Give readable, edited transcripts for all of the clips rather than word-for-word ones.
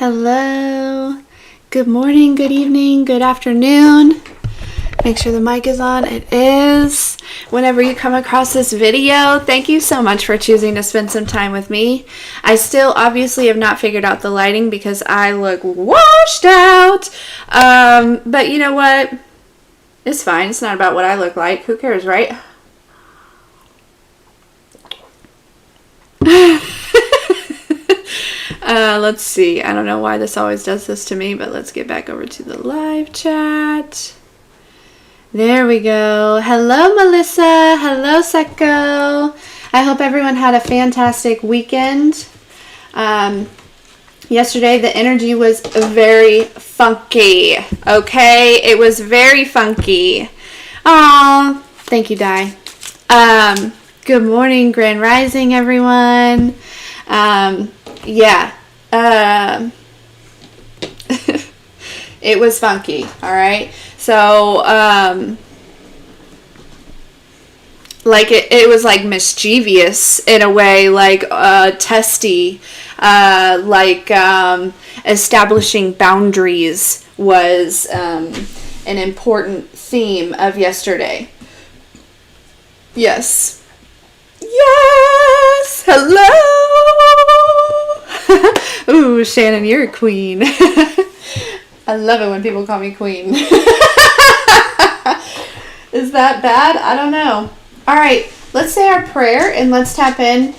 Hello. Good morning, good evening, good afternoon. Make sure the mic is on. It is. Whenever you come across this video, thank you so much for choosing to spend some time with me. I still obviously have not figured out the lighting because I look washed out. But you know what? It's fine. It's not about what I look like. Who cares, right? Let's see. I don't know why this always does this to me, but let's get back over to the live chat. There we go. Hello, Melissa. Hello, Seko. I hope everyone had a fantastic weekend. Yesterday, the energy was very funky. Okay? It was very funky. Oh, thank you, Di. Good morning, Grand Rising, everyone. Yeah. It was funky, all right? So, like it was like mischievous in a way, like testy, like establishing boundaries was an important theme of yesterday. Yes. Yes! Hello! Ooh, Shannon, you're a queen. I love it when people call me queen. Is that bad? I don't know. All right, let's say our prayer and let's tap in.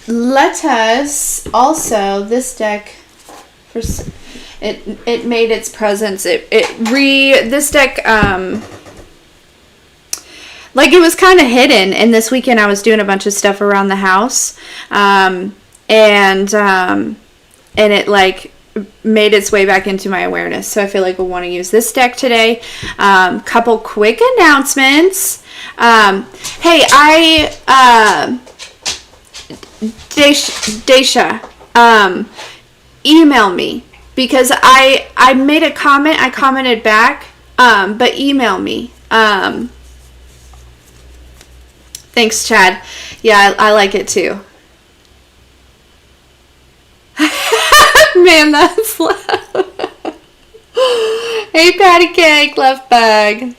Let us also, this deck, it made its presence. This deck, like it was kind of hidden, and this weekend I was doing a bunch of stuff around the house, and it like made its way back into my awareness. So I feel like we'll want to use this deck today. Couple quick announcements. Hey, Daisha, email me because I made a comment. I commented back, but email me. Thanks, Chad. Yeah, I like it too. Man, that's loud. Hey, Patty Cake, love bag.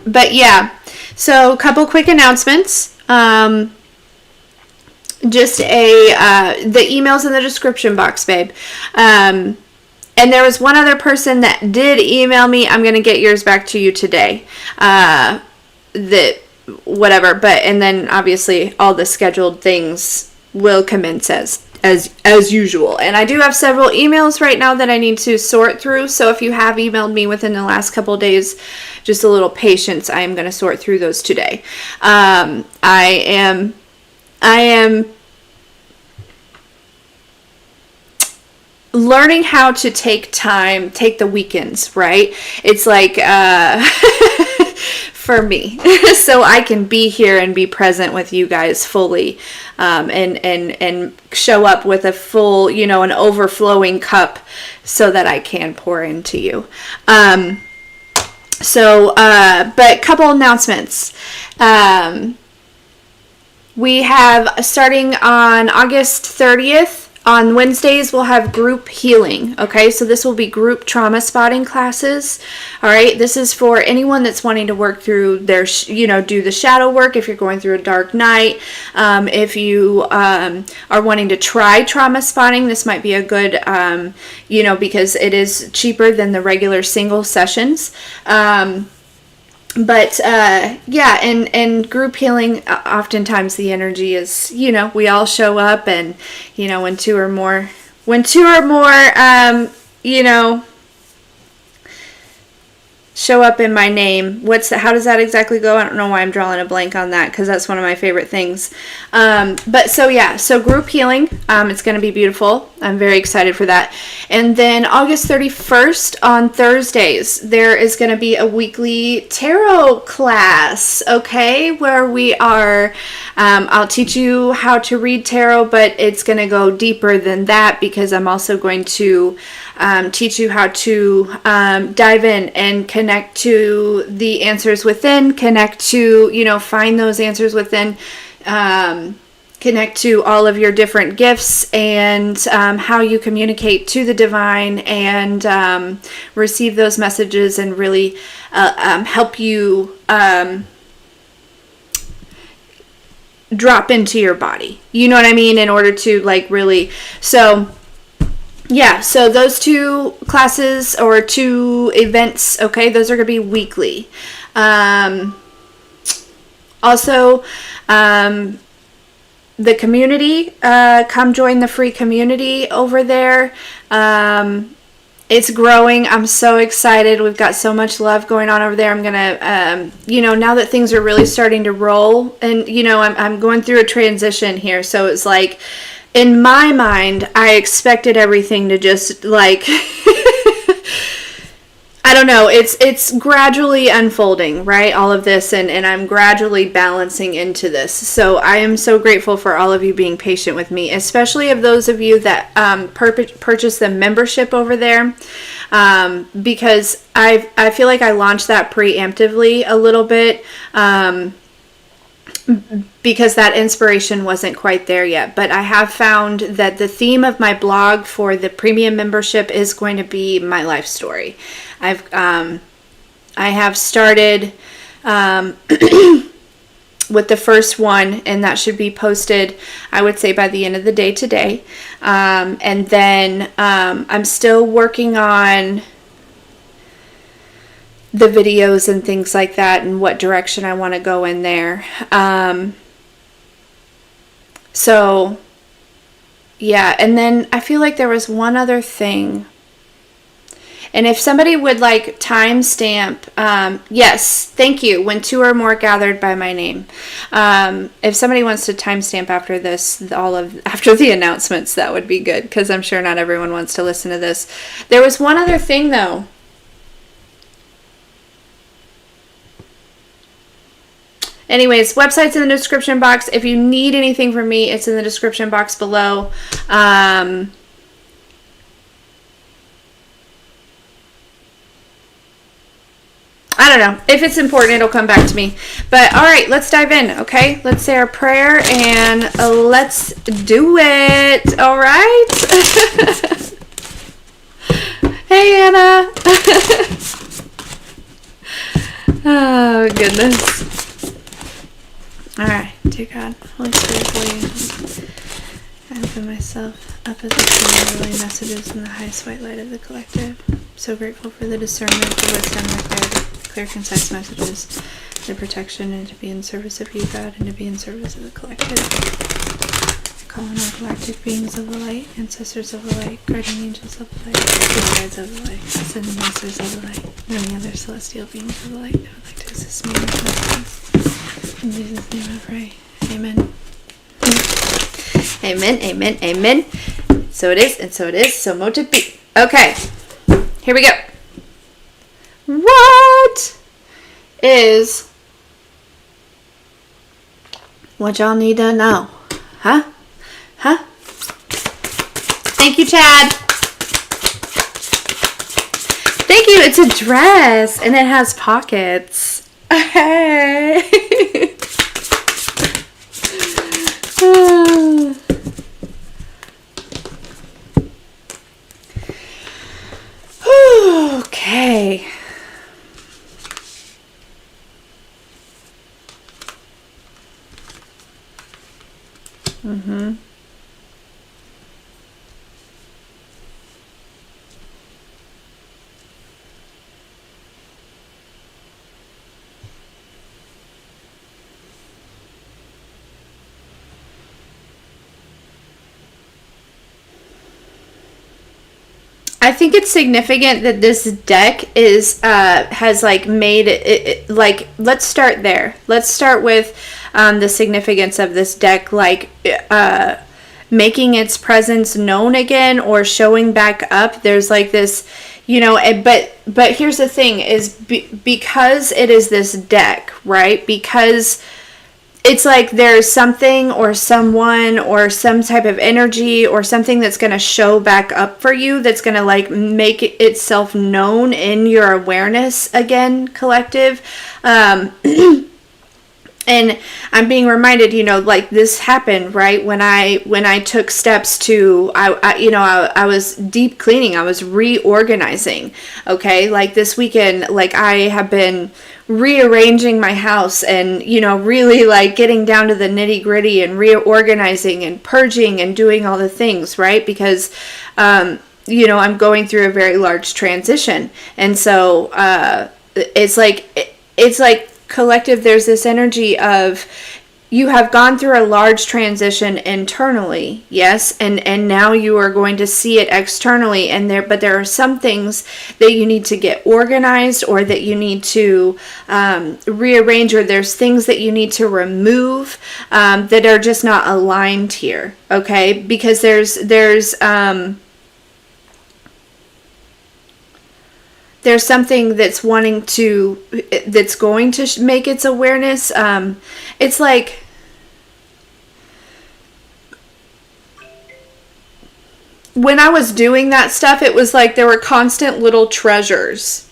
But yeah, so a couple quick announcements. Just the email's in the description box, babe. And there was one other person that did email me. I'm going to get yours back to you today. Whatever, and then obviously all the scheduled things will commence as usual. And I do have several emails right now that I need to sort through. So if you have emailed me within the last couple of days, just a little patience. I am going to sort through those today. I am learning how to take the weekends, right? It's like, for me, so I can be here and be present with you guys fully, and show up with a full, an overflowing cup so that I can pour into you. But couple announcements. We have, starting on August 30th, on Wednesdays, we'll have group healing, okay? So this will be group trauma spotting classes, all right? This is for anyone that's wanting to work through their, do the shadow work if you're going through a dark night. If you are wanting to try trauma spotting, this might be a good, because it is cheaper than the regular single sessions. And group healing, oftentimes the energy is, we all show up and, when two or more, show up in my name. How does that exactly go? I don't know why I'm drawing a blank on that because that's one of my favorite things. So group healing, it's going to be beautiful. I'm very excited for that. And then August 31st on Thursdays, there is going to be a weekly tarot class, okay, where we are, I'll teach you how to read tarot, but it's going to go deeper than that because I'm also going to teach you how to dive in and connect to the answers within, connect to, find those answers within, connect to all of your different gifts and how you communicate to the divine and receive those messages and really help you drop into your body. You know what I mean? In order to like really, so yeah, so those 2 classes or 2 events, okay, those are going to be weekly. Also, the community, come join the free community over there. It's growing. I'm so excited. We've got so much love going on over there. I'm going to, now that things are really starting to roll and, I'm going through a transition here. So it's like, in my mind, I expected everything to just like, I don't know, it's gradually unfolding, right? All of this, and I'm gradually balancing into this. So I am so grateful for all of you being patient with me, especially of those of you that purchased the membership over there, because I feel like I launched that preemptively a little bit, because that inspiration wasn't quite there yet. But I have found that the theme of my blog for the premium membership is going to be my life story. I have started with the first one, and that should be posted, I would say, by the end of the day today. And then I'm still working on the videos and things like that and what direction I want to go in there. So yeah, and then I feel like there was one other thing. And if somebody would like timestamp, yes, thank you, when 2 or more gathered by my name. If somebody wants to timestamp after this, after the announcements, that would be good, because I'm sure not everyone wants to listen to this. There was one other thing though. Anyways, website's in the description box. If you need anything from me, it's in the description box below. I don't know. If it's important, it'll come back to me. But all right, let's dive in, okay? Let's say our prayer and let's do it. All right? Hey, Anna. Oh, goodness. All right, dear God, Holy Spirit, for you. I open myself up as a channel of relay messages in the highest white light of the collective. So grateful for the discernment, the wisdom, the clear, concise messages, the protection, and to be in service of you, God, and to be in service of the collective. Call on all galactic beings of the light, ancestors of the light, guardian angels of the light, good guides of the light, ascended masters of the light, and any other celestial beings of the light who would like to assist me in this message. In Jesus' name I pray. Amen. Amen, amen, amen. So it is, and so it is, so mote it be. Okay, here we go. What y'all need to know? Huh? Thank you, Chad. Thank you. It's a dress, and it has pockets. Hey. Okay. I think it's significant that this deck has like made it like, let's start there. Let's start with the significance of this deck, like making its presence known again or showing back up. There's like this, but here's the thing is because it is this deck, right? Because it's like there's something or someone or some type of energy or something that's going to show back up for you, that's going to like make itself known in your awareness again, collective. And And I'm being reminded, like this happened, right? When I took steps to, I was deep cleaning. I was reorganizing. Okay. Like this weekend, like I have been rearranging my house and, really like getting down to the nitty gritty and reorganizing and purging and doing all the things, right? Because, I'm going through a very large transition. And so, it's like collective, there's this energy of you have gone through a large transition internally, yes, and now you are going to see it externally, but there are some things that you need to get organized, or that you need to rearrange, or there's things that you need to remove that are just not aligned here, okay? Because there's something that's going to make its awareness. It's like, when I was doing that stuff, it was like there were constant little treasures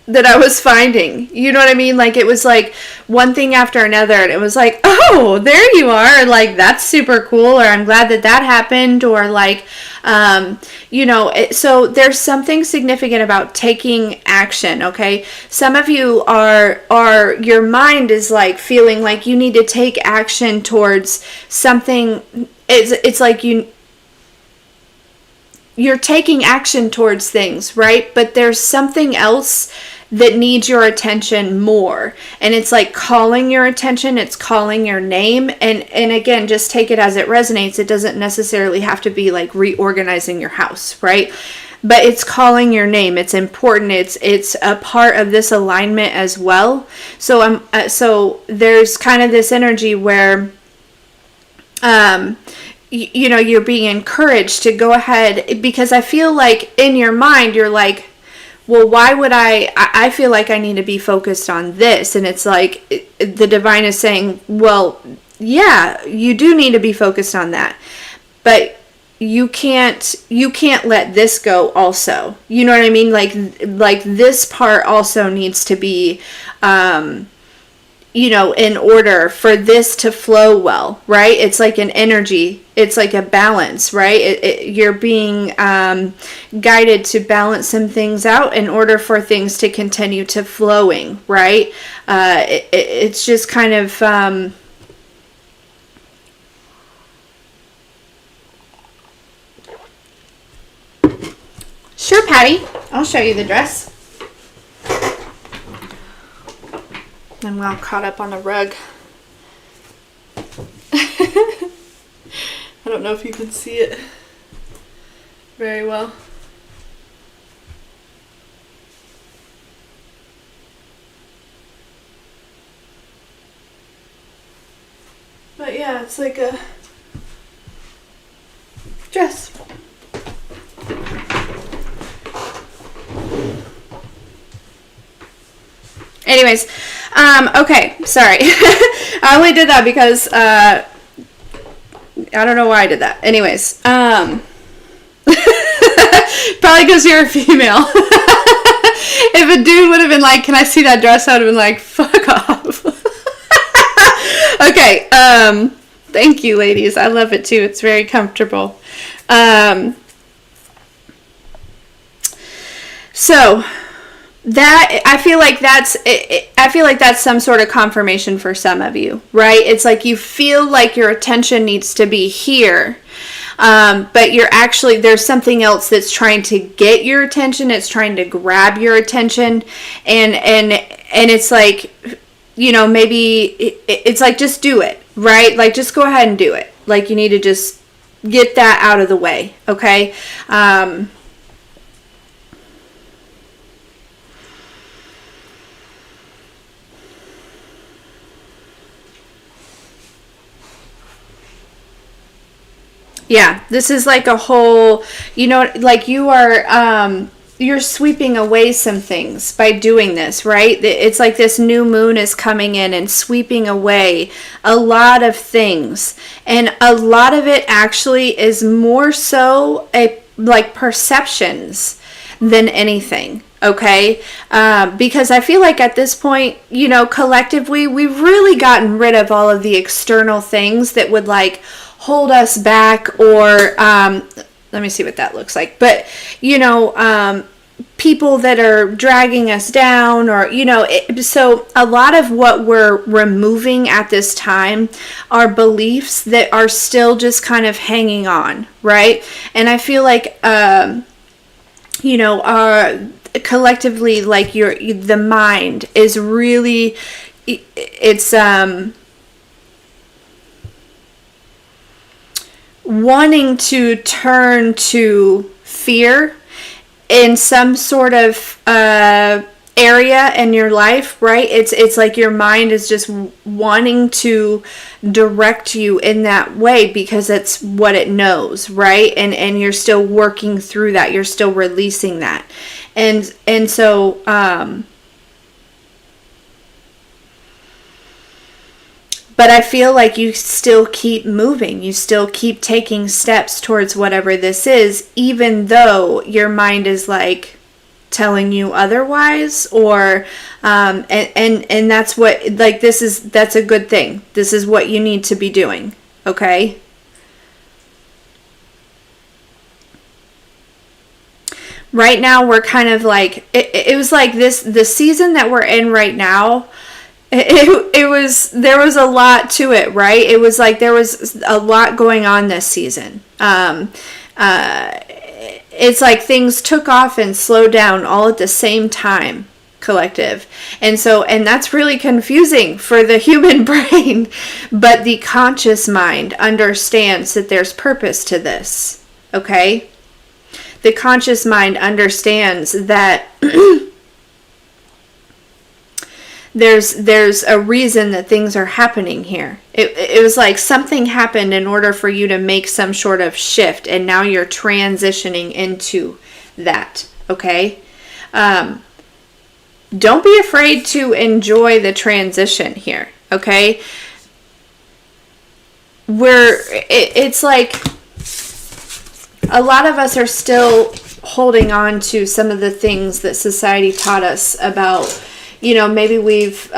that I was finding. You know what I mean? Like it was like one thing after another, and it was like, oh, there you are. Like that's super cool, or I'm glad that happened, or like, so there's something significant about taking action. Okay. Some of you are your mind is like feeling like you need to take action towards something. It's like you're taking action towards things, right? But there's something else that needs your attention more. And it's like calling your attention, it's calling your name. And again, just take it as it resonates. It doesn't necessarily have to be like reorganizing your house, right? But it's calling your name. It's important. It's a part of this alignment as well. So so there's kind of this energy where you're being encouraged to go ahead, because I feel like in your mind, you're like, well, why would I feel like I need to be focused on this. And it's like the divine is saying, well, yeah, you do need to be focused on that, but you can't let this go also. You know what I mean? Like this part also needs to be, in order for this to flow well, right? It's like an energy. It's like a balance, right? You're being guided to balance some things out in order for things to continue to flowing, right? It's just kind of... Sure, Patty. I'll show you the dress. I'm well caught up on the rug. I don't know if you can see it very well. But yeah, it's like a dress. Anyways, okay, sorry. I only did that because, I don't know why I did that. Anyways, probably because you're a female. If a dude would have been like, can I see that dress? I would have been like, fuck off. Okay, thank you, ladies. I love it too. It's very comfortable. So... that I feel like that's some sort of confirmation for some of you, right? It's like you feel like your attention needs to be here, but there's something else that's trying to get your attention. It's trying to grab your attention, and it's like, maybe it's like, just do it, right? Like just go ahead and do it. Like you need to just get that out of the way, okay? Yeah, this is like a whole, like you are, you're sweeping away some things by doing this, right? It's like this new moon is coming in and sweeping away a lot of things. And a lot of it actually is more so like perceptions than anything. okay? Because I feel like at this point, you know, collectively, we've really gotten rid of all of the external things that would like hold us back, or let me see what that looks like. But, you know, people that are dragging us down, or, you know, so a lot of what we're removing at this time are beliefs that are still just kind of hanging on, right? And I feel like, you know, collectively, like the mind is really, it's wanting to turn to fear in some sort of area in your life, right? It's like your mind is just wanting to direct you in that way because it's what it knows, right? And you're still working through that. You're still releasing that. And so but I feel like you still keep moving. You still keep taking steps towards whatever this is, even though your mind is like telling you otherwise, or and that's what, like, that's a good thing. This is what you need to be doing, okay? Right now we're kind of like, it was like the season that we're in right now, it was, there was a lot to it, right? It was like there was a lot going on this season. It's like things took off and slowed down all at the same time, collective. And that's really confusing for the human brain, but the conscious mind understands that there's purpose to this, okay? The conscious mind understands that there's a reason that things are happening here. It was like something happened in order for you to make some sort of shift, and now you're transitioning into that, okay? Don't be afraid to enjoy the transition here, okay? It's like a lot of us are still holding on to some of the things that society taught us about. You know, maybe we've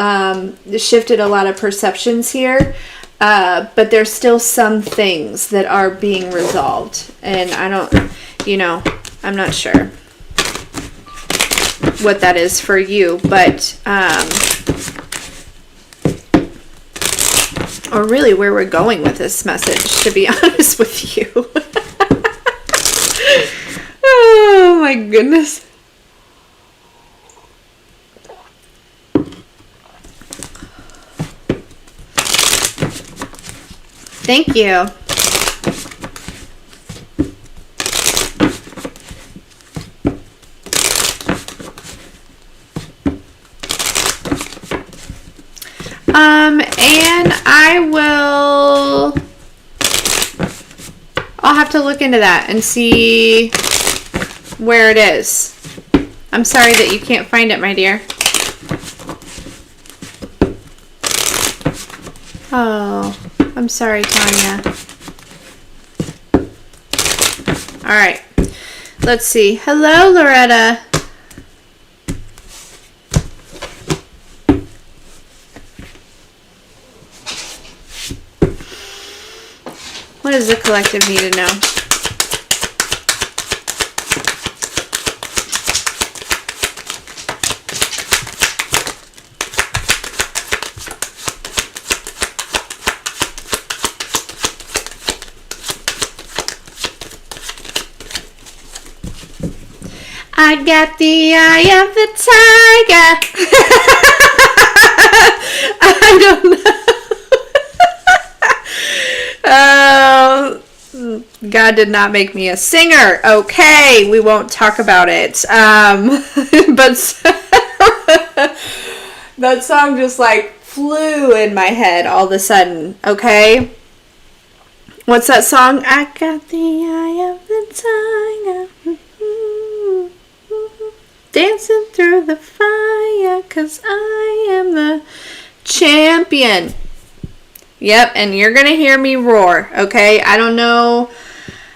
shifted a lot of perceptions here, but there's still some things that are being resolved. And I don't, you know, I'm not sure what that is for you, but, or really where we're going with this message, to be honest with you. Oh my goodness. Thank you. And I'll have to look into that and see where it is. I'm sorry that you can't find it, my dear. Oh, I'm sorry, Tanya. All right. Let's see. Hello, Loretta. What does the collective need to know? I got the eye of the tiger. I don't know. Oh, God did not make me a singer. Okay, we won't talk about it. But that song just like flew in my head all of a sudden. Okay. What's that song? I got the eye of the tiger. Dancing through the fire, 'cause I am the champion. Yep, and you're gonna hear me roar, okay? I don't know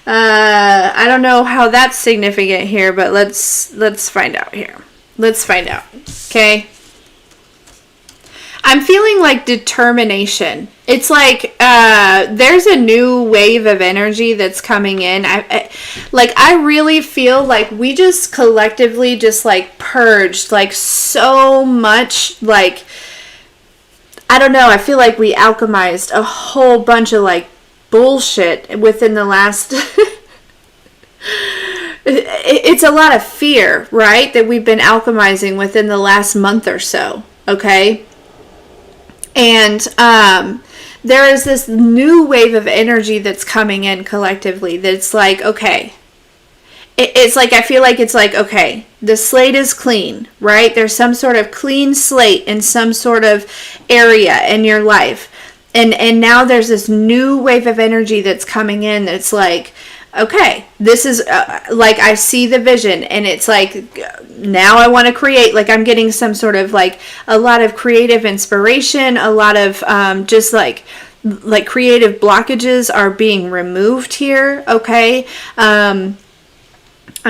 how that's significant here, but let's find out here. Let's find out. Okay. I'm feeling like determination. It's like there's a new wave of energy that's coming in. I really feel like we just collectively just like purged like so much, like, I don't know, I feel like we alchemized a whole bunch of like bullshit within the last it's a lot of fear, right, that we've been alchemizing within the last month or so. Okay. And there is this new wave of energy that's coming in collectively that's like, okay, it's like, I feel like it's like, okay, the slate is clean, right? There's some sort of clean slate in some sort of area in your life. And now there's this new wave of energy that's coming in that's like, okay, this is like, I see the vision, and it's like, now I want to create, like, I'm getting some sort of like a lot of creative inspiration, a lot of just like creative blockages are being removed here. Okay. I'm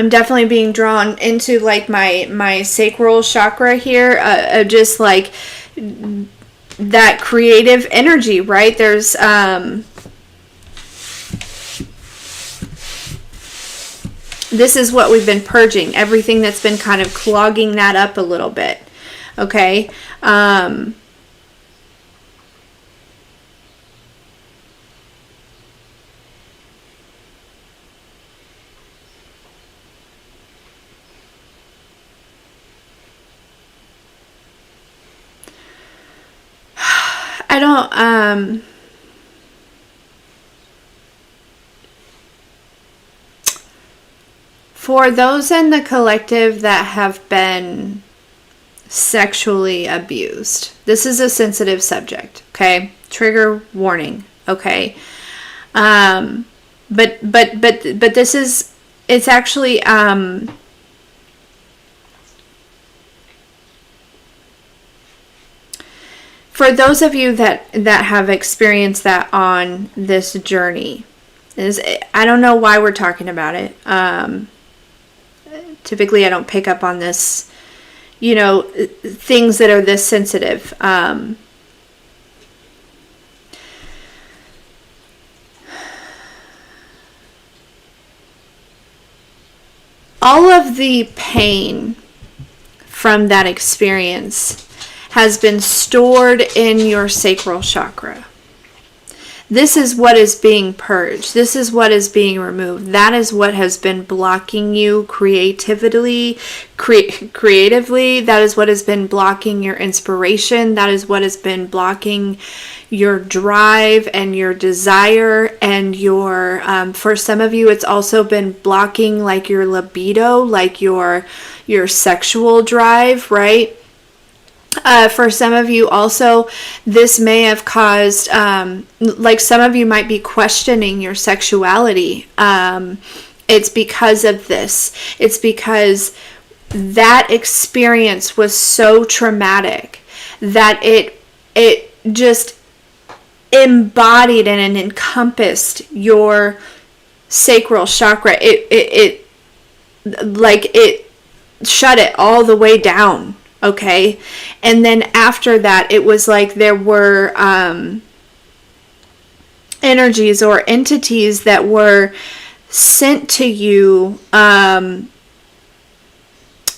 definitely being drawn into like my sacral chakra here, just like that creative energy, right? There's this is what we've been purging, everything that's been kind of clogging that up a little bit. Okay. I don't, for those in the collective that have been sexually abused, this is a sensitive subject, okay? Trigger warning, okay? But this is, it's actually, for those of you that have experienced that on this journey, I don't know why we're talking about it. Typically, I don't pick up on this, things that are this sensitive. All of the pain from that experience has been stored in your sacral chakra. This is what is being purged. This is what is being removed. That is what has been blocking you creatively. That is what has been blocking your inspiration. That is what has been blocking your drive and your desire and your, for some of you, it's also been blocking like your libido, like your sexual drive, right? For some of you also, this may have caused, like some of you might be questioning your sexuality. It's because of this. It's because that experience was so traumatic that it just embodied and encompassed your sacral chakra. It shut it all the way down. Okay. And then after that, it was like there were energies or entities that were sent to you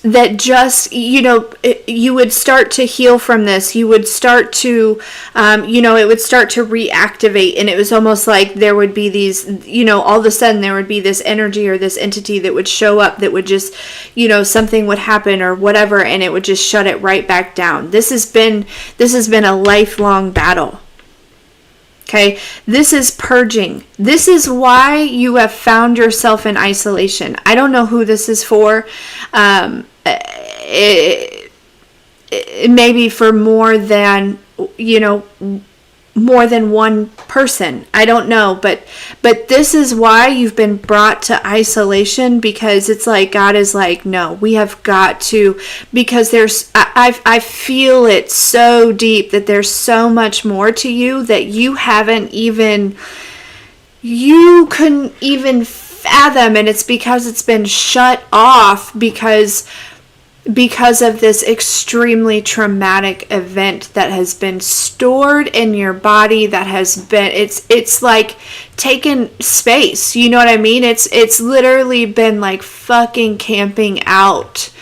that just, you would start to heal from this. You would start to, it would start to reactivate. And it was almost like there would be these, all of a sudden there would be this energy or this entity that would show up that would just, something would happen or whatever, and it would just shut it right back down. This has been a lifelong battle. Okay, this is purging. This is why you have found yourself in isolation. I don't know who this is for. It may be for more than one person. I don't know, but this is why you've been brought to isolation, because it's like God is like, no, we have got to, because I feel it so deep that there's so much more to you that you couldn't even fathom, and it's because it's been shut off, because because of this extremely traumatic event that has been stored in your body, that has been, it's like taken space, you know what I mean? It's literally been like fucking camping out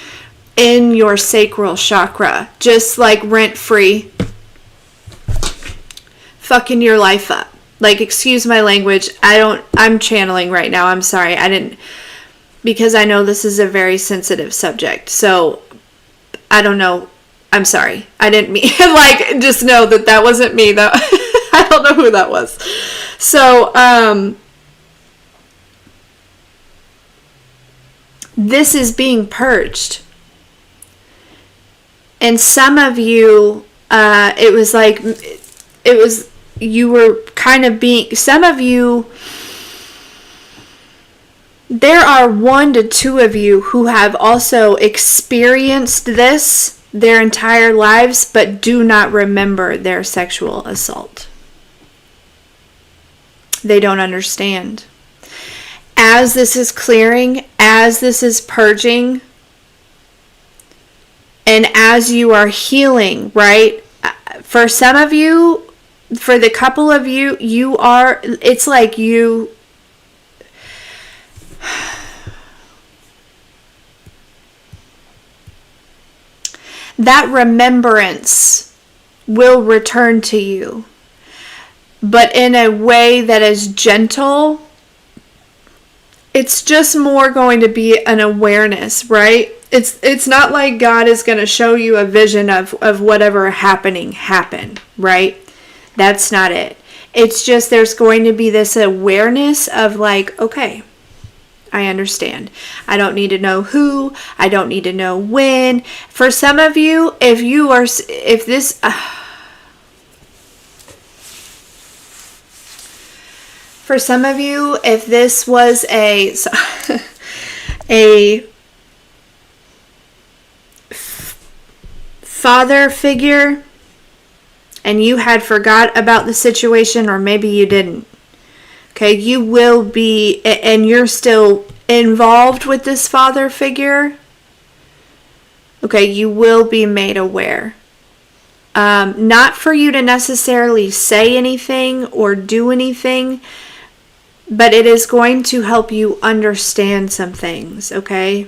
in your sacral chakra, just like rent free, fucking your life up. Like, excuse my language, I'm channeling right now, I'm sorry, because I know this is a very sensitive subject. So, I don't know. I'm sorry. I didn't mean, like, just know that wasn't me. That I don't know who that was. So, this is being purged. And some of you, you were kind of being, some of you, there are 1 to 2 of you who have also experienced this their entire lives, but do not remember their sexual assault. They don't understand. As this is clearing, as this is purging, and as you are healing, right? For some of you, for the couple of you, it's like you, that remembrance will return to you, but in a way that is gentle. It's just more going to be an awareness, right? It's not like God is going to show you a vision of whatever happened, right? That's not it. It's just there's going to be this awareness of like, okay, I understand. I don't need to know who. I don't need to know when. For some of you, if this was a father figure and you had forgot about the situation, or maybe you didn't. Okay, you will be, and you're still involved with this father figure. Okay, you will be made aware. Not for you to necessarily say anything or do anything, but it is going to help you understand some things, okay?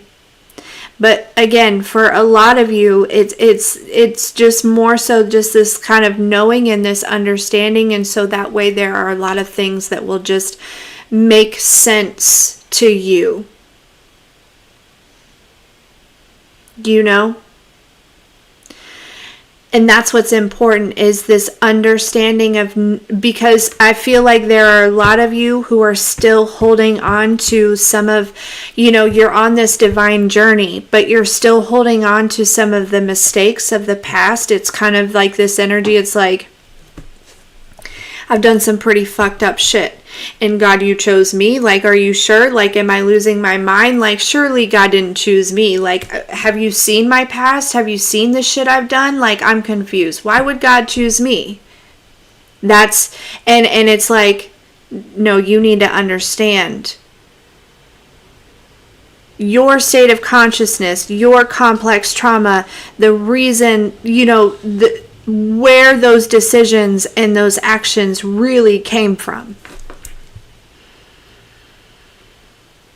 But again, for a lot of you, it's just more so just this kind of knowing and this understanding, and so that way there are a lot of things that will just make sense to you. You know? And that's what's important, is this understanding of, because I feel like there are a lot of you who are still holding on to some of, you're on this divine journey, but you're still holding on to some of the mistakes of the past. It's kind of like this energy. It's like, I've done some pretty fucked up shit. And God, you chose me? Like, are you sure? Like, am I losing my mind? Like, surely God didn't choose me. Like, have you seen my past? Have you seen the shit I've done? Like, I'm confused. Why would God choose me? And it's like, no, you need to understand your state of consciousness, your complex trauma, the reason, where those decisions and those actions really came from.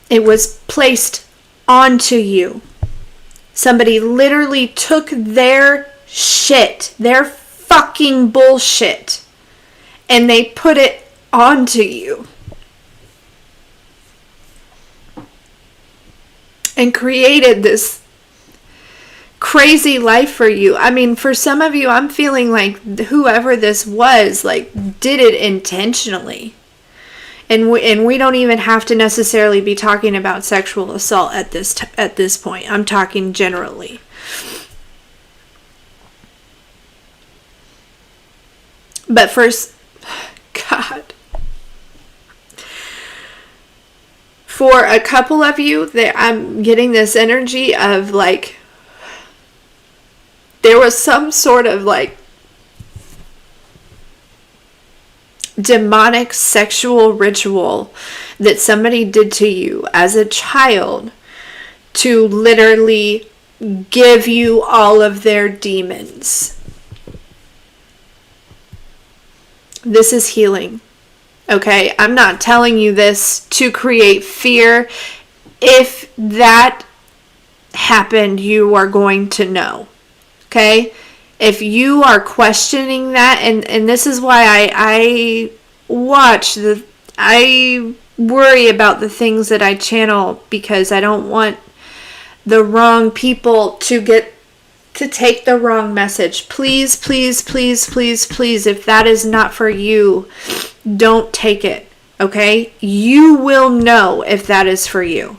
It was placed onto you. Somebody literally took their shit, their fucking bullshit, and they put it onto you. And created this crazy life for you. I mean, for some of you, I'm feeling like whoever this was, like, did it intentionally. And we don't even have to necessarily be talking about sexual assault at this point. I'm talking generally. But first, God, for a couple of you, I'm getting this energy of like, there was some sort of like demonic sexual ritual that somebody did to you as a child to literally give you all of their demons. This is healing. Okay, I'm not telling you this to create fear. If that happened, you are going to know. Okay? If you are questioning that, and this is why I worry about the things that I channel, because I don't want the wrong people to take the wrong message. Please, please, please, please, please, if that is not for you, don't take it, okay? You will know if that is for you.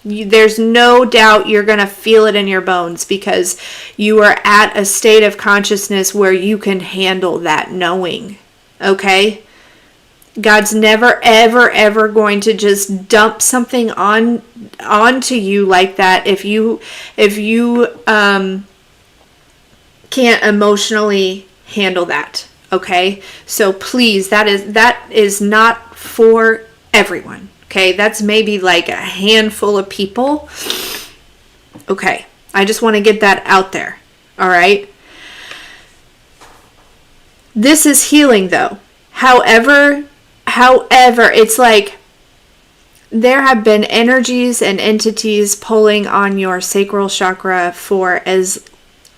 There's no doubt you're going to feel it in your bones, because you are at a state of consciousness where you can handle that knowing, okay? God's never, ever, ever going to just dump something onto you like that if you can't emotionally handle that, okay? So please, that is not for everyone, okay? That's maybe like a handful of people, okay? I just want to get that out there, all right? This is healing, though. However, it's like there have been energies and entities pulling on your sacral chakra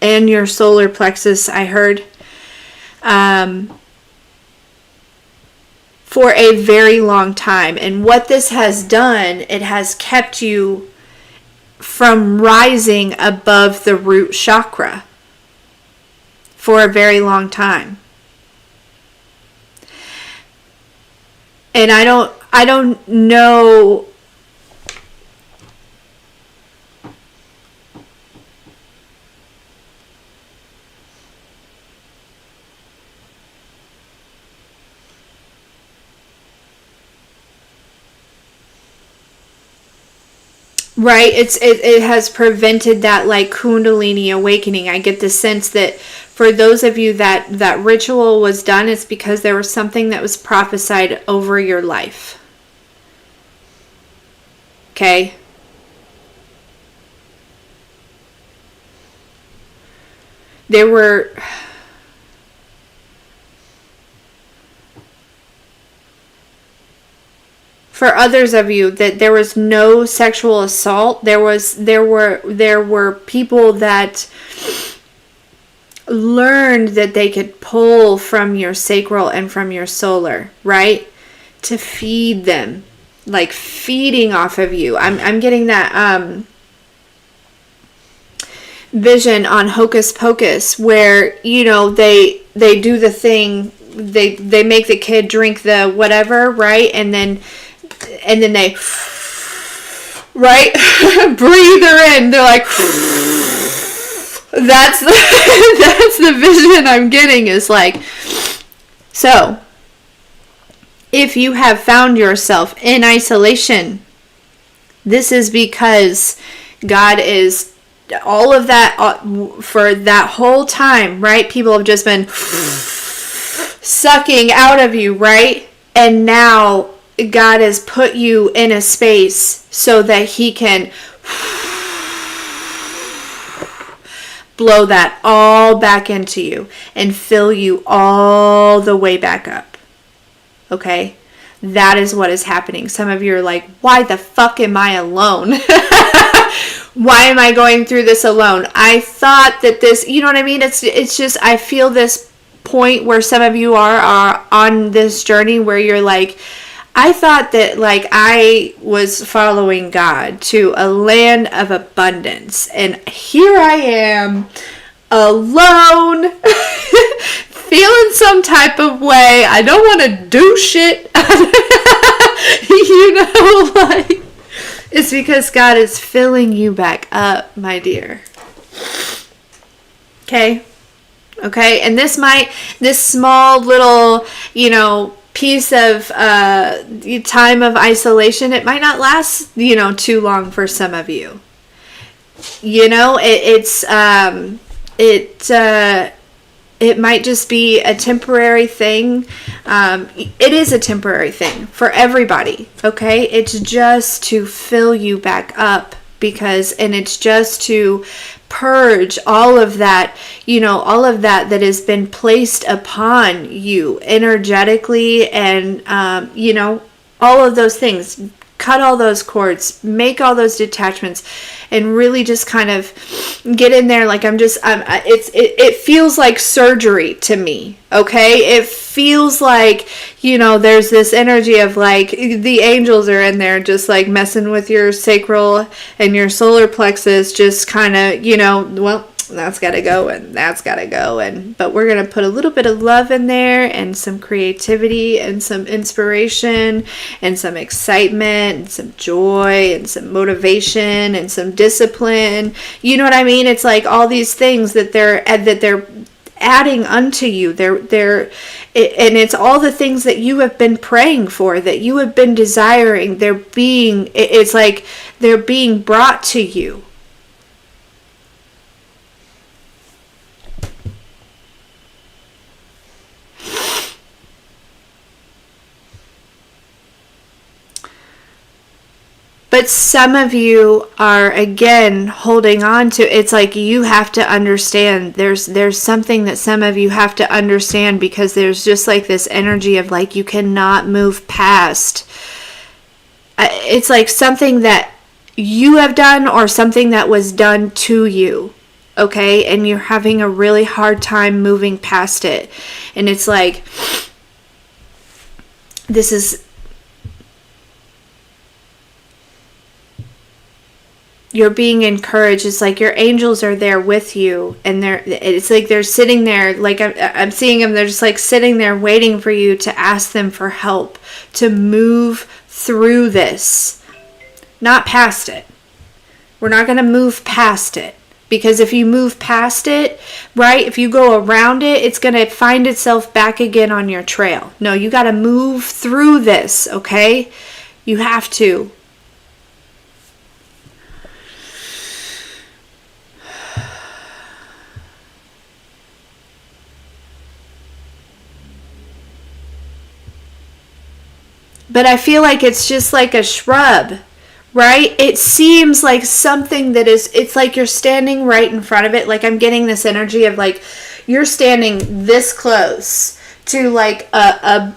and your solar plexus, I heard, for a very long time. And what this has done, it has kept you from rising above the root chakra for a very long time. And I don't know right, it has prevented that like Kundalini awakening. I get the sense that for those of you that ritual was done, it's because there was something that was prophesied over your life. Okay? There were... For others of you, that there was no sexual assault. There were people that learned that they could pull from your sacral and from your solar, right? To feed them, like feeding off of you. I'm getting that vision on Hocus Pocus where, you know, they do the thing, they make the kid drink the whatever, right? And then they, right, breathe her in. They're like, that's the vision I'm getting, is like, so if you have found yourself in isolation, this is because God is all of that for that whole time, right? People have just been sucking out of you, right? And now God has put you in a space so that He can blow that all back into you and fill you all the way back up. Okay? That is what is happening. Some of you are like, why the fuck am I alone? Why am I going through this alone? I thought that this, you know what I mean? It's just, I feel this point where some of you are on this journey where you're like, I thought that like I was following God to a land of abundance, and here I am alone feeling some type of way. I don't want to do shit. You know, like, it's because God is filling you back up, my dear. Okay? Okay? And this small little, you know, piece of time of isolation, it might not last, you know, too long for some of you. You know, it might just be a temporary thing. It is a temporary thing for everybody, okay? It's just to fill you back up, and it's just to purge all of that, all of that has been placed upon you energetically, and, all of those things. Cut all those cords, make all those detachments, and really just kind of get in there. Like it feels like surgery to me. Okay. It feels like, there's this energy of like the angels are in there just like messing with your sacral and your solar plexus, just kind of, well, that's got to go and that's got to go. But we're going to put a little bit of love in there, and some creativity, and some inspiration, and some excitement, and some joy, and some motivation, and some discipline. You know what I mean? It's like all these things that they're adding unto you. And it's all the things that you have been praying for, that you have been desiring. It's like they're being brought to you. But some of you are, again, holding on to, it's like you have to understand, there's something that some of you have to understand, because there's just like this energy of like you cannot move past. It's like something that you have done or something that was done to you, okay? And you're having a really hard time moving past it. And it's like, this is... You're being encouraged. It's like your angels are there with you, and it's like they're sitting there, like I'm seeing them, they're just like sitting there waiting for you to ask them for help to move through this, not past it. We're not going to move past it, because if you move past it, right, if you go around it, it's going to find itself back again on your trail. No, you got to move through this, okay? You have to. But I feel like it's just like a shrub, right? It seems like something that is, it's like you're standing right in front of it. Like I'm getting this energy of like you're standing this close to like I'm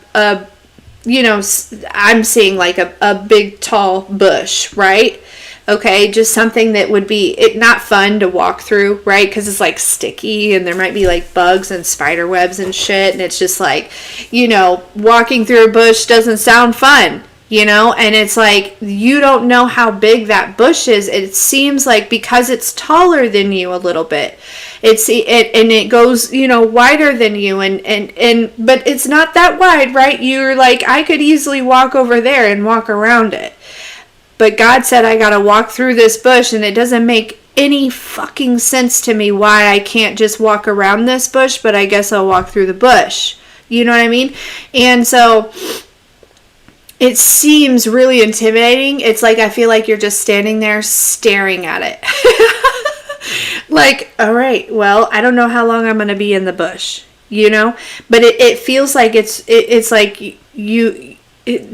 seeing like a big tall bush, right? Okay, just something that would be not fun to walk through, right? Because it's like sticky, and there might be like bugs and spider webs and shit, and it's just like, walking through a bush doesn't sound fun, and it's like you don't know how big that bush is. It seems like because it's taller than you a little bit, and it goes wider than you, and but it's not that wide, right? You're like, I could easily walk over there and walk around it. But God said I gotta walk through this bush, and it doesn't make any fucking sense to me why I can't just walk around this bush, but I guess I'll walk through the bush. You know what I mean? And so it seems really intimidating. It's like I feel like you're just standing there staring at it. Like, all right, well, I don't know how long I'm gonna be in the bush, But it feels like it's like you...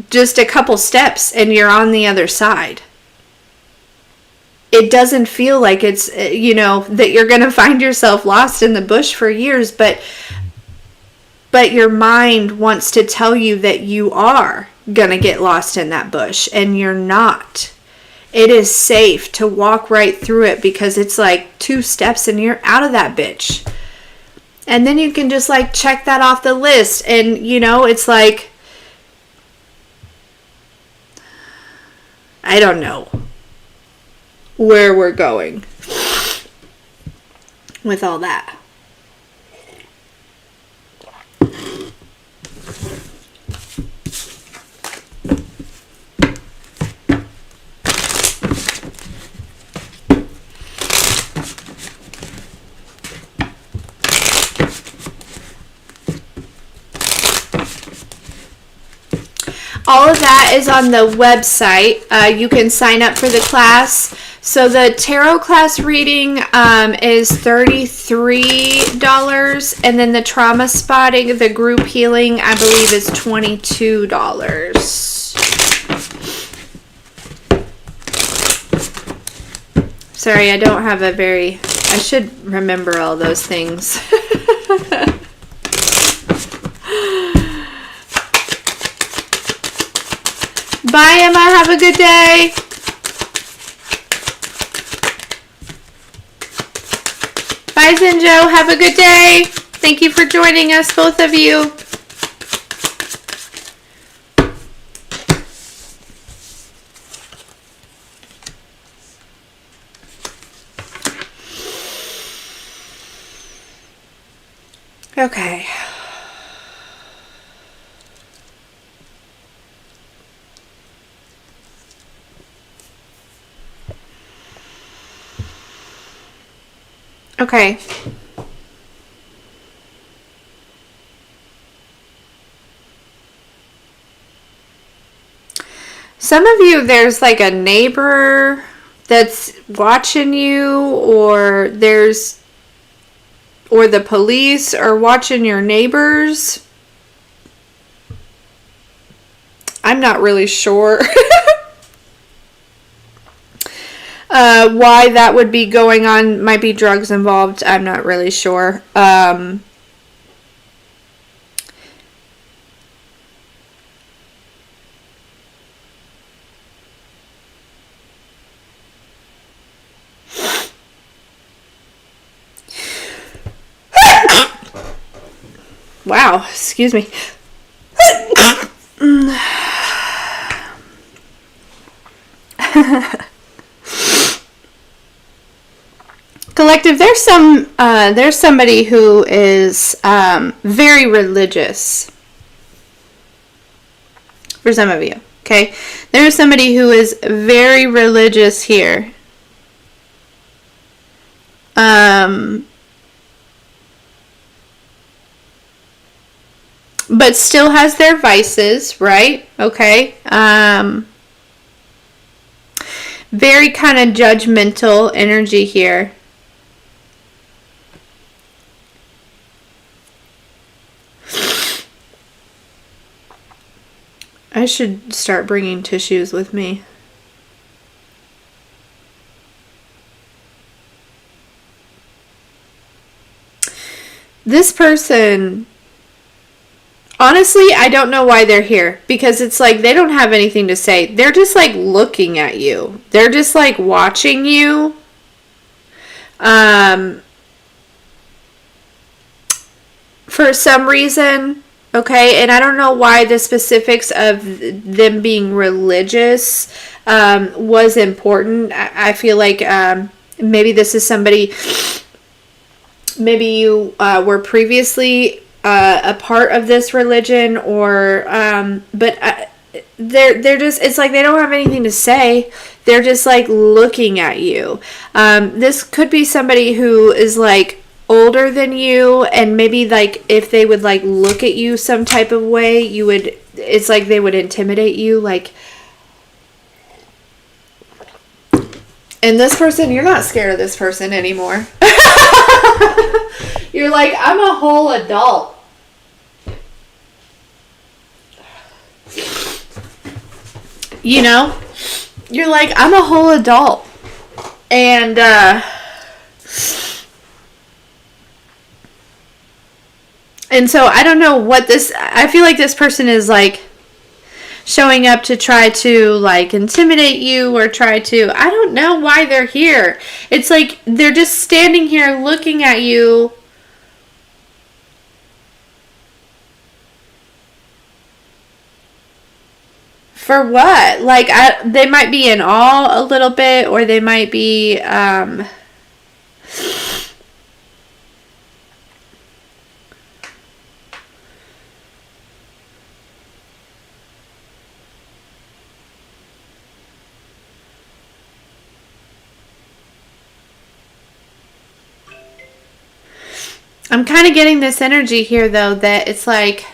just a couple steps and you're on the other side. It doesn't feel like it's, that you're going to find yourself lost in the bush for years, but your mind wants to tell you that you are going to get lost in that bush, and you're not. It is safe to walk right through it, because it's like 2 steps and you're out of that bitch. And then you can just like check that off the list, and it's like, I don't know where we're going with all that. All of that is on the website. You can sign up for the class. So the tarot class reading is $33, and then the trauma spotting, the group healing, I believe is $22. Sorry, I don't have a very I should remember all those things. Bye, Emma. Have a good day. Bye, Zinjo. Have a good day. Thank you for joining us, both of you. Okay. Okay. Some of you, there's like a neighbor that's watching you, or the police are watching your neighbors. I'm not really sure why that would be going on. Might be drugs involved. I'm not really sure. Wow, excuse me. Collective, there's somebody who is very religious. For some of you, okay? There's somebody who is very religious here. But still has their vices, right? Okay. Very kind of judgmental energy here. I should start bringing tissues with me. This person, honestly, I don't know why they're here, because it's like they don't have anything to say. They're just like looking at you. They're just like watching you. For some reason, okay, and I don't know why the specifics of them being religious was important. I feel like maybe this is somebody, maybe you were previously a part of this religion, or but they're just, it's like they don't have anything to say. They're just like looking at you. This could be somebody who is like older than you, and maybe like if they would like look at you some type of way, you would, it's like they would intimidate you, like. And this person, you're not scared of this person anymore. You're like, I'm a whole adult. You know? You're like, I'm a whole adult. And, so I don't know what this, I feel like this person is like showing up to try to like intimidate you, or try to, I don't know why they're here. It's like they're just standing here looking at you. For what? Like, they might be in awe a little bit, or they might be, I'm kind of getting this energy here, though, that it's like,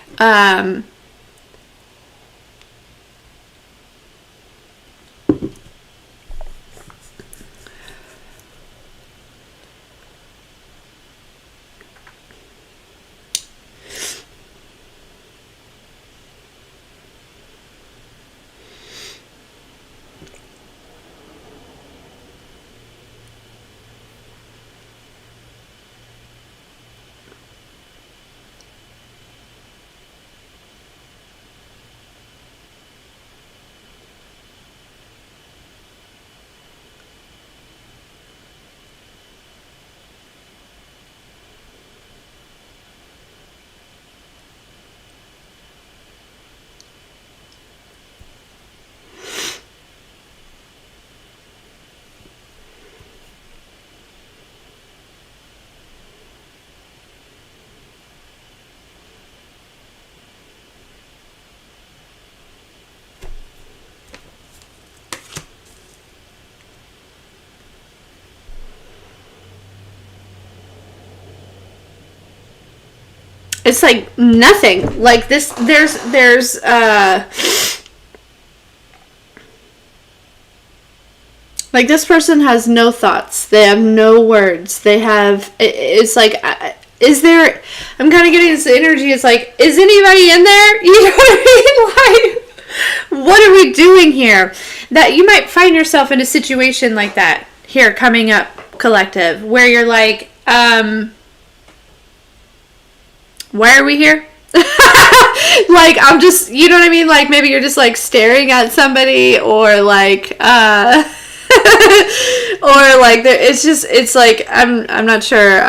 It's like nothing. Like this, there's like this person has no thoughts. They have no words. They have, it's like, is there, I'm kind of getting this energy. It's like, is anybody in there? You know what I mean? Like, what are we doing here? That you might find yourself in a situation like that here coming up, collective, where you're like, why are we here? Like, I'm just, you know what I mean? Like, maybe you're just like staring at somebody, or like, or like it's just, it's like, I'm not sure.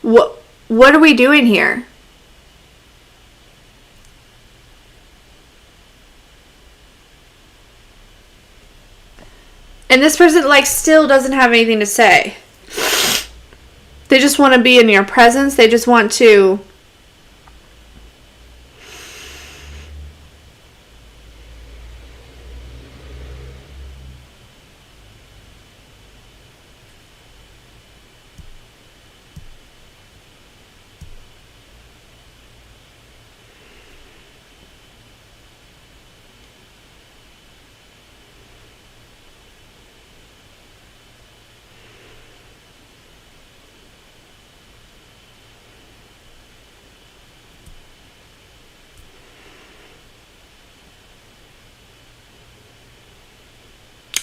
What are we doing here? And this person like still doesn't have anything to say. They just want to be in your presence. They just want to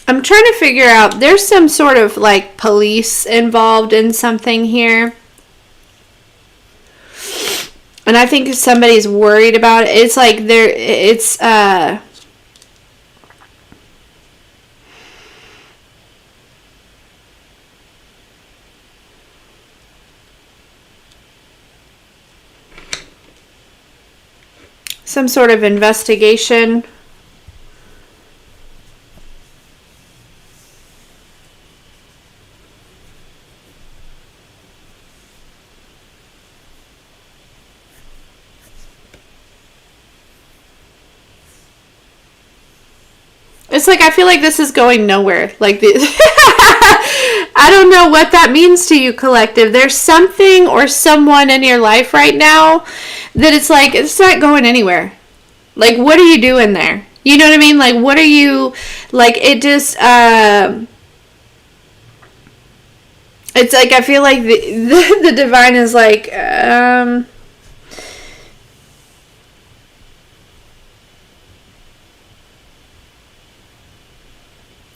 I'm trying to figure out, there's some sort of like police involved in something here. And I think somebody's worried about it. It's like it's some sort of investigation. It's like, I feel like this is going nowhere. Like, I don't know what that means to you, collective. There's something or someone in your life right now that it's like, it's not going anywhere. Like, what are you doing there? You know what I mean? Like, what are you, like, it just, it's like, I feel like the divine is like,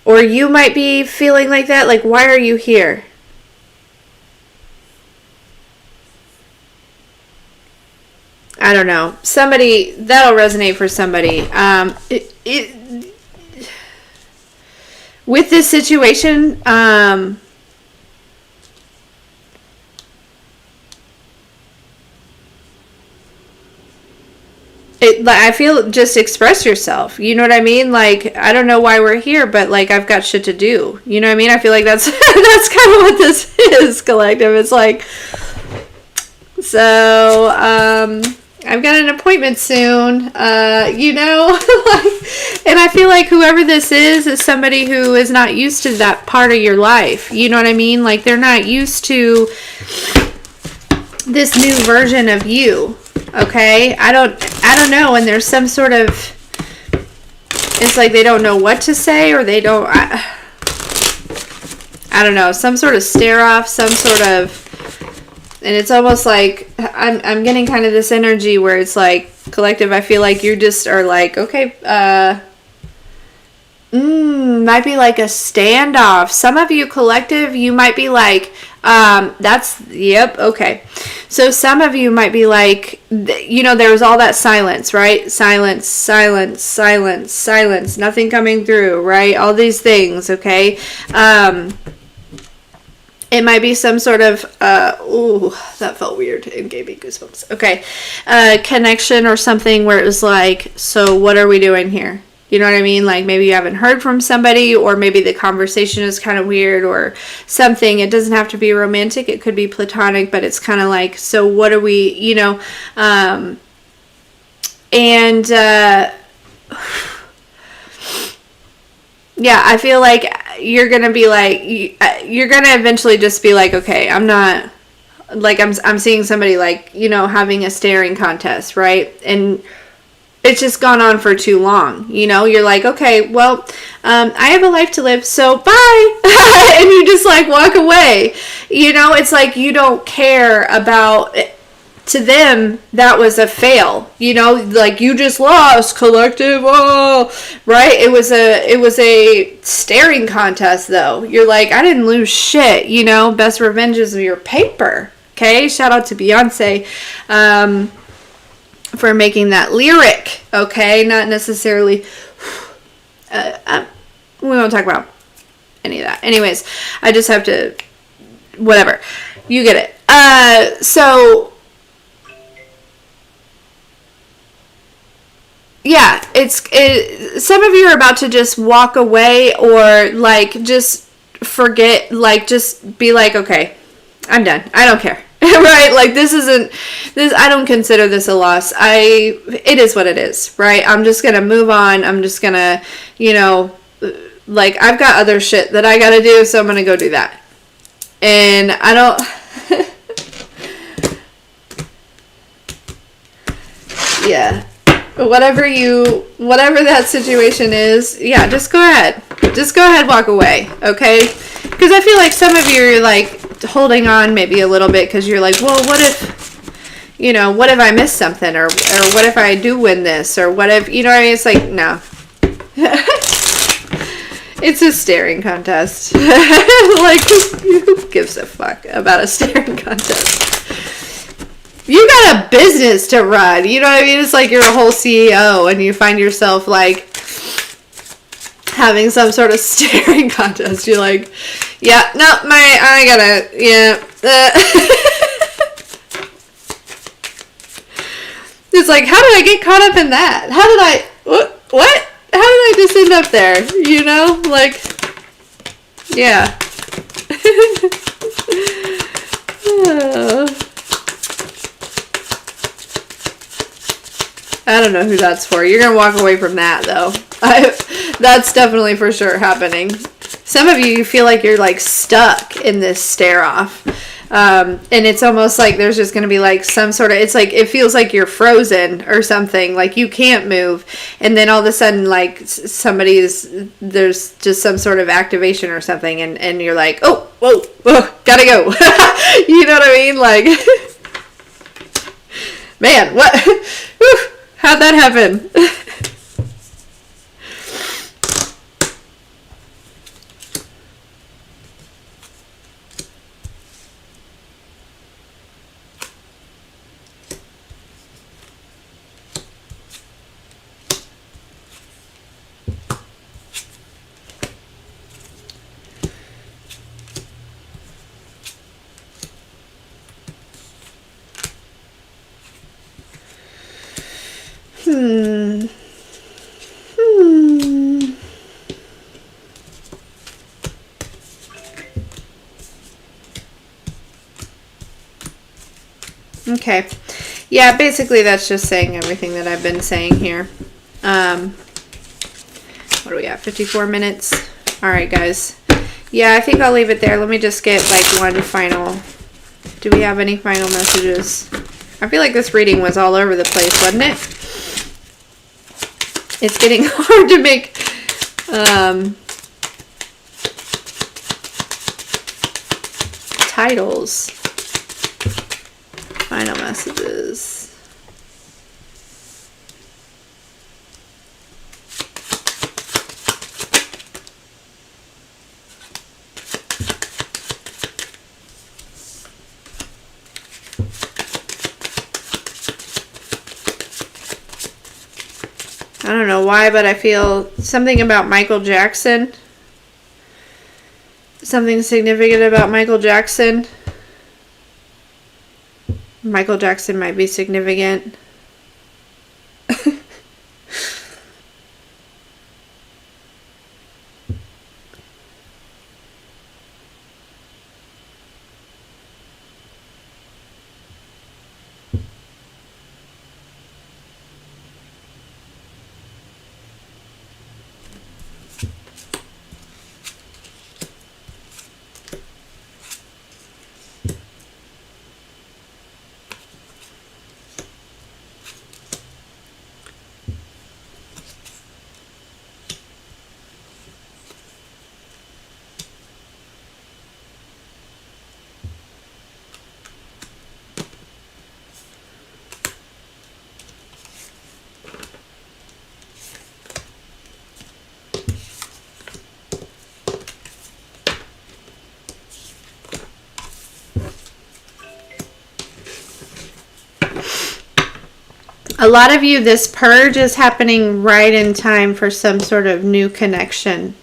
or you might be feeling like that. Like, why are you here? I don't know. Somebody, that'll resonate for somebody. With this situation, I feel, just express yourself. You know what I mean? Like, I don't know why we're here, but like, I've got shit to do. You know what I mean? I feel like that's that's kind of what this is, collective. It's like, so I've got an appointment soon. You know, like, and I feel like whoever this is somebody who is not used to that part of your life. You know what I mean? Like, they're not used to this new version of you. Okay, I don't know, and there's some sort of, it's like they don't know what to say, or they don't, I don't know, some sort of stare off, some sort of, and it's almost like I'm getting kind of this energy where it's like, collective, I feel like you just are like, okay, might be like a standoff. Some of you, collective, you might be like, yep, okay. So some of you might be like, you know, there was all that silence, right? Silence, silence, silence, silence, nothing coming through, right? All these things, okay? It might be some sort of, ooh, that felt weird and gave me goosebumps. Okay, connection or something where it was like, so what are we doing here? You know what I mean? Like, maybe you haven't heard from somebody, or maybe the conversation is kind of weird or something. It doesn't have to be romantic. It could be platonic, but it's kind of like, so what are we, you know? Yeah, I feel like you're going to be like, you're going to eventually just be like, okay, I'm not, like I'm seeing somebody like, you know, having a staring contest, right? And it's just gone on for too long. You know, you're like, okay, well, I have a life to live, so bye. And you just like walk away. You know, it's like you don't care about it. To them, that was a fail. You know, like you just lost, collective. Oh, right. It was a staring contest, though. You're like, I didn't lose shit. You know, best revenge is your paper. Okay, shout out to Beyonce. For making that lyric, okay? Not necessarily, we won't talk about any of that. Anyways, I just have to, whatever. You get it. So, yeah, some of you are about to just walk away or, like, just forget, like, just be like, okay, I'm done. I don't care. Right? Like I don't consider this a loss. It is what it is, right? I'm just going to move on. I'm just going to, you know, like I've got other shit that I got to do, so I'm going to go do that. And I don't, yeah, whatever that situation is, yeah, just go ahead. Just go ahead, walk away, okay? Because I feel like some of you are like holding on maybe a little bit because you're like, well, what if, you know, what if I miss something, or what if I do win this, or what if, you know what I mean? It's like, no. It's a staring contest. Like, who gives a fuck about a staring contest? You got a business to run, you know what I mean? It's like you're a whole CEO and you find yourself like having some sort of staring contest. You're like, yeah, no, I gotta, yeah. It's like, how did I get caught up in that? How did I, what? How did I just end up there? You know, like, yeah. I don't know who that's for. You're going to walk away from that, though. That's definitely for sure happening. Some of you feel like you're, like, stuck in this stare-off. And it's almost like there's just going to be, like, some sort of... It's like, it feels like you're frozen or something. Like, you can't move. And then all of a sudden, like, there's just some sort of activation or something. And you're like, oh, whoa, gotta go. You know what I mean? Like... Man, what? How'd that happen? Okay. Yeah, basically that's just saying everything that I've been saying here. What do we have? 54 minutes. All right, guys. Yeah, I think I'll leave it there. Let me just get like one final. Do we have any final messages? I feel like this reading was all over the place, wasn't it? It's getting hard to make titles. Final messages. I don't know why, but I feel something about Michael Jackson. Something significant about Michael Jackson. Michael Jackson might be significant. A lot of you, this purge is happening right in time for some sort of new connection.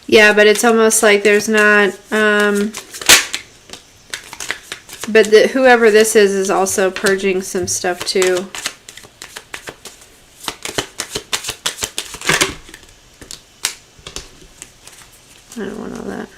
Yeah, but it's almost like there's not, but whoever this is also purging some stuff too. I don't want all that.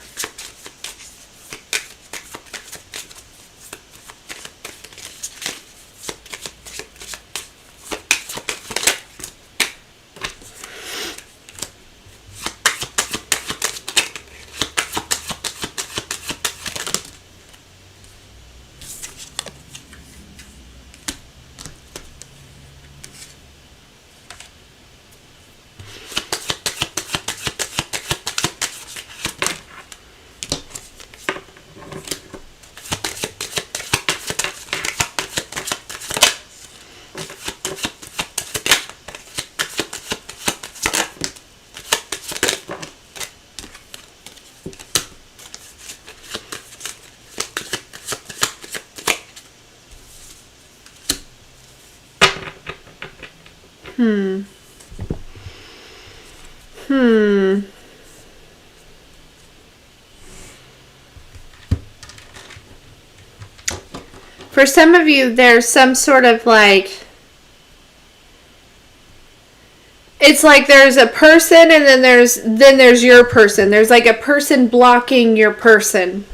For some of you, there's some sort of like, it's like there's a person and then there's your person. There's like a person blocking your person.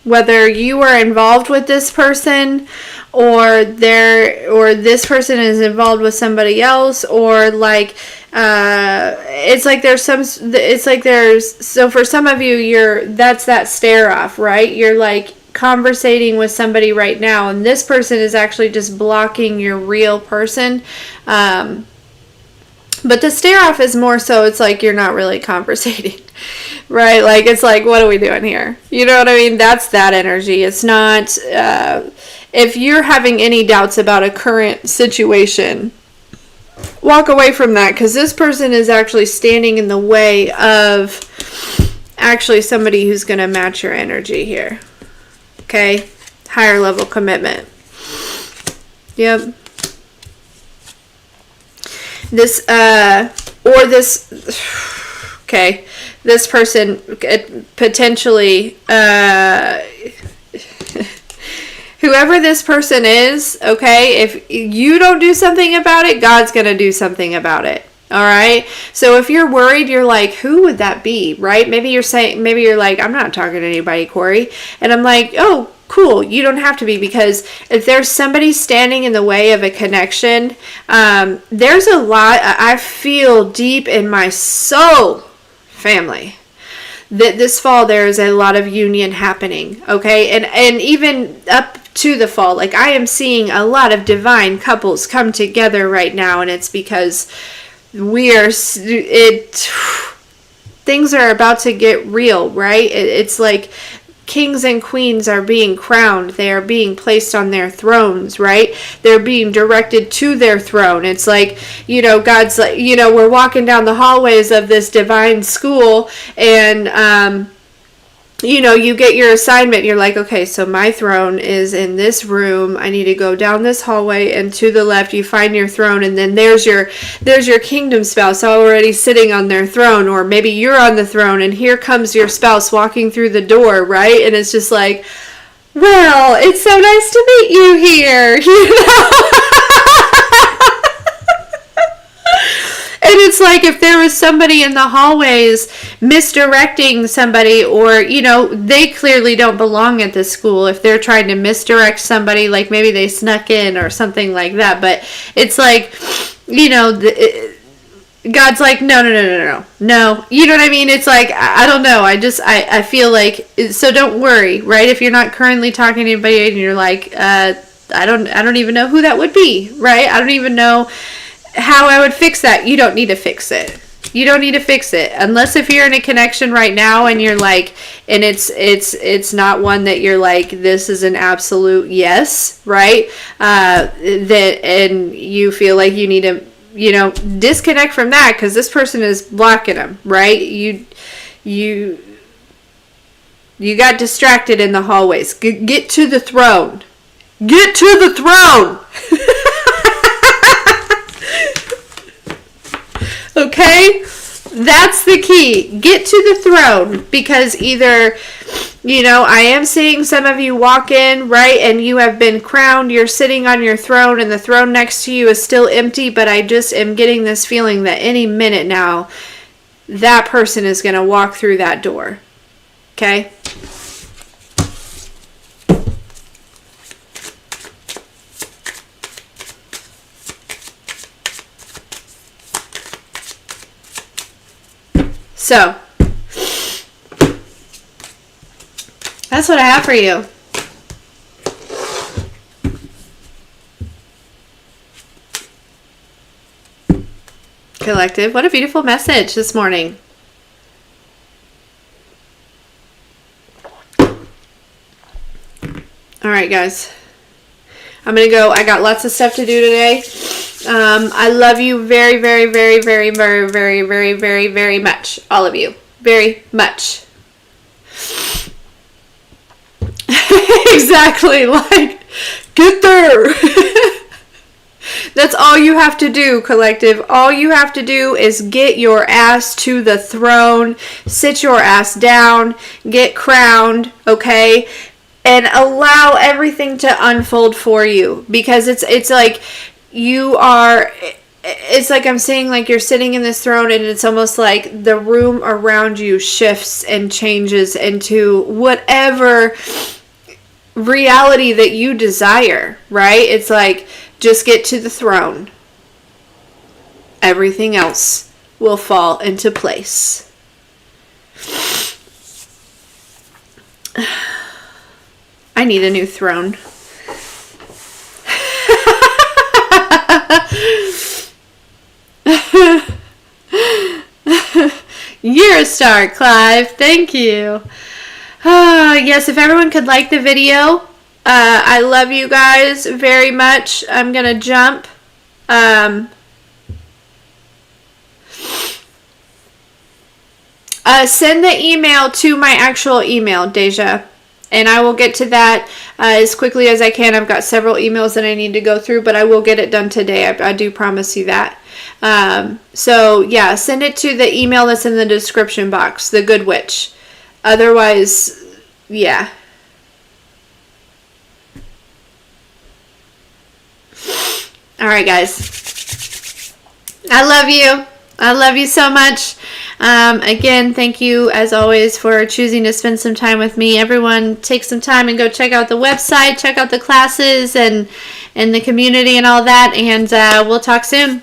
Whether you are involved with this person or this person is involved with somebody else, or like it's like so for some of you, that's that stare off, right? You're like conversating with somebody right now and this person is actually just blocking your real person. But the stare off is more so it's like you're not really conversating. Right? Like, it's like, what are we doing here? You know what I mean? That's that energy. It's not, if you're having any doubts about a current situation, walk away from that, because this person is actually standing in the way of actually somebody who's going to match your energy here. Okay? Higher level commitment. Yep. Okay, this person potentially, whoever this person is, okay, if you don't do something about it, God's going to do something about it. All right. So if you're worried, you're like, who would that be? Right? Maybe you're like, I'm not talking to anybody, Corey. And I'm like, oh, cool. You don't have to be, because if there's somebody standing in the way of a connection, there's a lot I feel deep in my soul, family, that this fall there is a lot of union happening. Okay. And even up to the fall, like I am seeing a lot of divine couples come together right now. And it's because things are about to get real, right? It's like kings and queens are being crowned. They are being placed on their thrones, right? They're being directed to their throne. It's like, God's like, we're walking down the hallways of this divine school, and you get your assignment. You're like, okay, so my throne is in this room. I need to go down this hallway, and to the left you find your throne, and then there's your kingdom spouse already sitting on their throne. Or maybe you're on the throne and here comes your spouse walking through the door, right? And it's just like, well, it's so nice to meet you here, And it's like, if there was somebody in the hallways misdirecting somebody, or, they clearly don't belong at this school if they're trying to misdirect somebody, like maybe they snuck in or something like that. But it's like, you know, God's like, no. You know what I mean? It's like, I don't know. I feel like, so don't worry, right? If you're not currently talking to anybody and you're like, I don't even know who that would be, right? I don't even know how I would fix that. You don't need to fix it. You don't need to fix it unless if you're in a connection right now and you're like, and it's not one that you're like, this is an absolute yes, right? And you feel like you need to, you know, disconnect from that because this person is blocking them, right? You got distracted in the hallways. Get to the throne. Get to the throne. Okay? That's the key. Get to the throne, because either, you know, I am seeing some of you walk in, right, and you have been crowned, you're sitting on your throne, and the throne next to you is still empty, but I just am getting this feeling that any minute now, that person is going to walk through that door. Okay? So, that's what I have for you. Collective, what a beautiful message this morning. All right, guys. I'm going to go. I got lots of stuff to do today. I love you very, very, very, very, very, very, very, very, very much. All of you. Very much. Exactly. Like, get there. That's all you have to do, collective. All you have to do is get your ass to the throne. Sit your ass down. Get crowned, okay? And allow everything to unfold for you. Because it's like you are, it's like I'm saying, like you're sitting in this throne and it's almost like the room around you shifts and changes into whatever reality that you desire, right? It's like, just get to the throne. Everything else will fall into place. I need a new throne. You're a star, Clive. Thank you. Yes, if everyone could like the video. I love you guys very much. I'm going to jump. Send the email to my actual email, Deja. And I will get to that as quickly as I can. I've got several emails that I need to go through, but I will get it done today. I do promise you that. So, yeah, send it to the email that's in the description box, The Good Witch. Otherwise, yeah. All right, guys. I love you. I love you so much. Again, thank you, as always, for choosing to spend some time with me. Everyone, take some time and go check out the website, check out the classes and the community and all that, and we'll talk soon.